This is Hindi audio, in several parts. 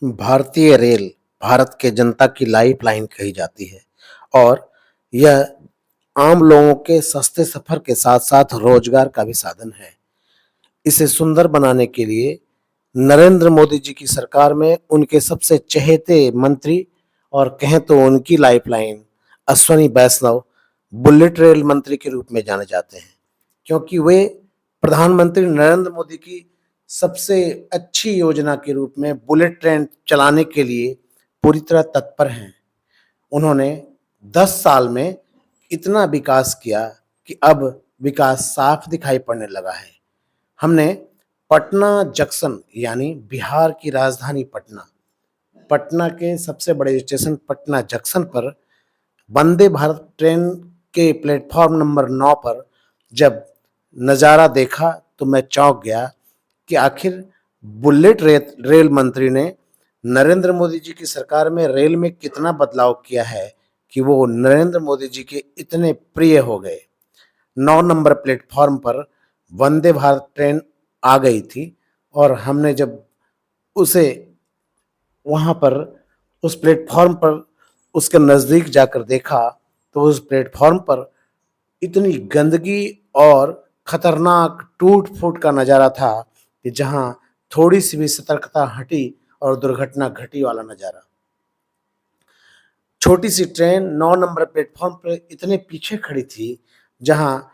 भारतीय रेल भारत के जनता की लाइफलाइन कही जाती है और यह आम लोगों के सस्ते सफर के साथ-साथ रोजगार का भी साधन है। इसे सुंदर बनाने के लिए नरेंद्र मोदी जी की सरकार में उनके सबसे चहेते मंत्री और कहें तो उनकी लाइफलाइन अश्वनी वैष्णव बुलेट रेल मंत्री के रूप में जाने जाते हैं, क्योंकि वे प्रधानमंत्री नरेंद्र मोदी की सबसे अच्छी योजना के रूप में बुलेट ट्रेन चलाने के लिए पूरी तरह तत्पर हैं। उन्होंने 10 साल में इतना विकास किया कि अब विकास साफ दिखाई पड़ने लगा है। हमने पटना जंक्शन यानी बिहार की राजधानी पटना, पटना के सबसे बड़े स्टेशन पटना जंक्शन पर वंदे भारत ट्रेन के प्लेटफॉर्म नंबर 9 पर जब नज़ारा देखा तो मैं चौंक गया कि आखिर बुलेट रेल मंत्री ने नरेंद्र मोदी जी की सरकार में रेल में कितना बदलाव किया है कि वो नरेंद्र मोदी जी के इतने प्रिय हो गए। 9 नंबर प्लेटफॉर्म पर वंदे भारत ट्रेन आ गई थी और हमने जब उसे वहाँ पर उस प्लेटफॉर्म पर उसके नज़दीक जाकर देखा तो उस प्लेटफॉर्म पर इतनी गंदगी और खतरनाक टूट-फूट का नज़ारा था कि जहाँ थोड़ी सी भी सतर्कता हटी और दुर्घटना घटी वाला नज़ारा। छोटी सी ट्रेन 9 नंबर प्लेटफॉर्म पर इतने पीछे खड़ी थी, जहाँ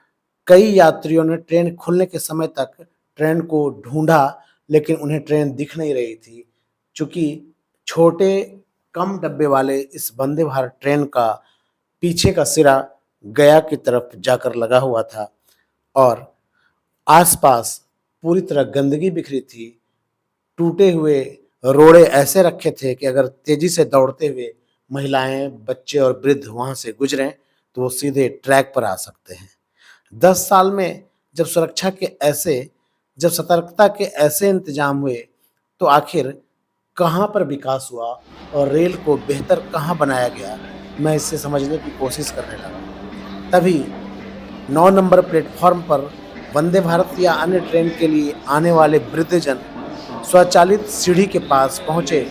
कई यात्रियों ने ट्रेन खुलने के समय तक ट्रेन को ढूंढा, लेकिन उन्हें ट्रेन दिख नहीं रही थी। चूँकि छोटे कम डब्बे वाले इस वंदे भारत ट्रेन का पीछे का सिरा गया की तरफ जाकर लगा हुआ था और आसपास पूरी तरह गंदगी बिखरी थी। टूटे हुए रोड़े ऐसे रखे थे कि अगर तेजी से दौड़ते हुए महिलाएं, बच्चे और वृद्ध वहां से गुजरें तो वो सीधे ट्रैक पर आ सकते हैं। 10 साल में जब सतर्कता के ऐसे इंतजाम हुए तो आखिर कहाँ पर विकास हुआ और रेल को बेहतर कहाँ बनाया गया, मैं इसे समझने की कोशिश करने लगा। तभी 9 नंबर प्लेटफॉर्म पर वंदे भारत या अन्य ट्रेन के लिए आने वाले वृद्धजन स्वचालित सीढ़ी के पास पहुंचे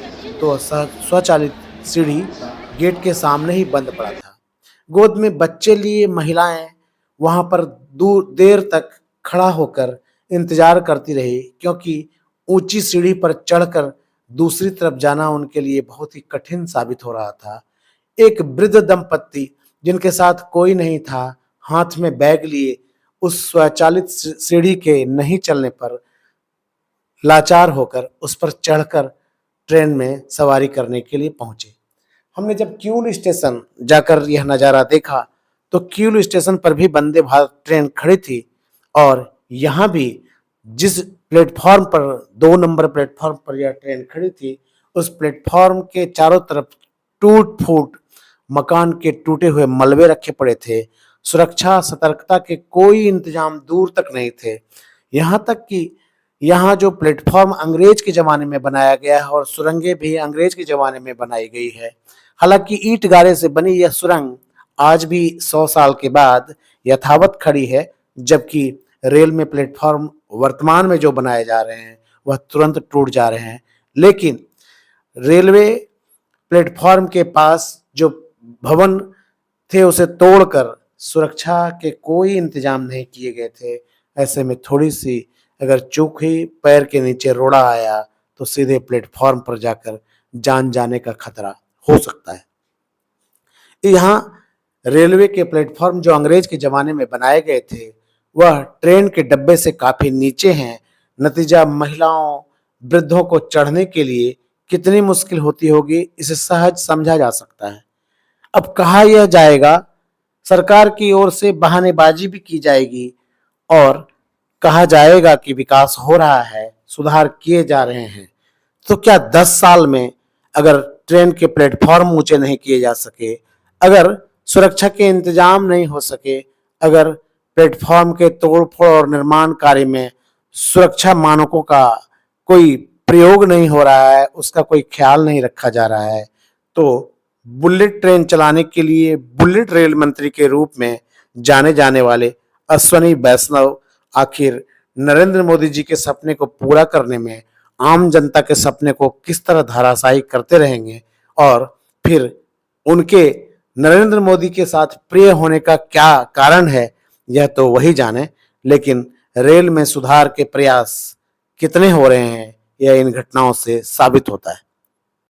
तो स्वचालित सीढ़ी गेट के सामने ही बंद पड़ा था। गोद में बच्चे लिए महिलाएं वहां पर देर तक खड़ा होकर इंतजार करती रही, क्योंकि ऊंची सीढ़ी पर चढ़कर दूसरी तरफ जाना उनके लिए बहुत ही कठिन साबित हो रहा था। एक वृद्ध दंपत्ति जिनके साथ कोई नहीं था, हाथ में बैग लिए उस स्वचालित सीढ़ी के नहीं चलने पर लाचार होकर उस पर चढ़कर ट्रेन में सवारी करने के लिए पहुंचे। हमने जब किऊल स्टेशन जाकर यह नज़ारा देखा तो किऊल स्टेशन पर भी वंदे भारत ट्रेन खड़ी थी और यहाँ भी जिस प्लेटफॉर्म पर 2 नंबर प्लेटफॉर्म पर यह ट्रेन खड़ी थी, उस प्लेटफॉर्म के चारों तरफ टूट-फूट मकान के टूटे हुए मलबे रखे पड़े थे। सुरक्षा सतर्कता के कोई इंतजाम दूर तक नहीं थे। यहाँ तक कि यहाँ जो प्लेटफॉर्म अंग्रेज के ज़माने में बनाया गया है और सुरंगें भी अंग्रेज के ज़माने में बनाई गई है। हालांकि ईंट गारे से बनी यह सुरंग आज भी 100 साल के बाद यथावत खड़ी है, जबकि रेल में प्लेटफॉर्म वर्तमान में जो बनाए जा रहे हैं वह तुरंत टूट जा रहे हैं। लेकिन रेलवे प्लेटफॉर्म के पास जो भवन थे उसे तोड़कर सुरक्षा के कोई इंतजाम नहीं किए गए थे। ऐसे में थोड़ी सी अगर चूक हुई, पैर के नीचे रोड़ा आया तो सीधे प्लेटफॉर्म पर जाकर जान जाने का खतरा हो सकता है। यहाँ रेलवे के प्लेटफॉर्म जो अंग्रेज के ज़माने में बनाए गए थे वह ट्रेन के डब्बे से काफ़ी नीचे हैं। नतीजा महिलाओं, वृद्धों को चढ़ने के लिए कितनी मुश्किल होती होगी, इसे सहज समझा जा सकता है। अब कहा यह जाएगा, सरकार की ओर से बहानेबाजी भी की जाएगी और कहा जाएगा कि विकास हो रहा है, सुधार किए जा रहे हैं। तो क्या 10 साल में अगर ट्रेन के प्लेटफॉर्म ऊंचे नहीं किए जा सके, अगर सुरक्षा के इंतजाम नहीं हो सके, अगर प्लेटफॉर्म के तोड़-फोड़ और निर्माण कार्य में सुरक्षा मानकों का कोई प्रयोग नहीं हो रहा है, उसका कोई ख्याल नहीं रखा जा रहा है, तो बुलेट ट्रेन चलाने के लिए बुलेट रेल मंत्री के रूप में जाने जाने वाले अश्वनी वैष्णव आखिर नरेंद्र मोदी जी के सपने को पूरा करने में आम जनता के सपने को किस तरह धराशायी करते रहेंगे और फिर उनके नरेंद्र मोदी के साथ प्रिय होने का क्या कारण है, यह तो वही जाने। लेकिन रेल में सुधार के प्रयास कितने हो रहे हैं, यह इन घटनाओं से साबित होता है।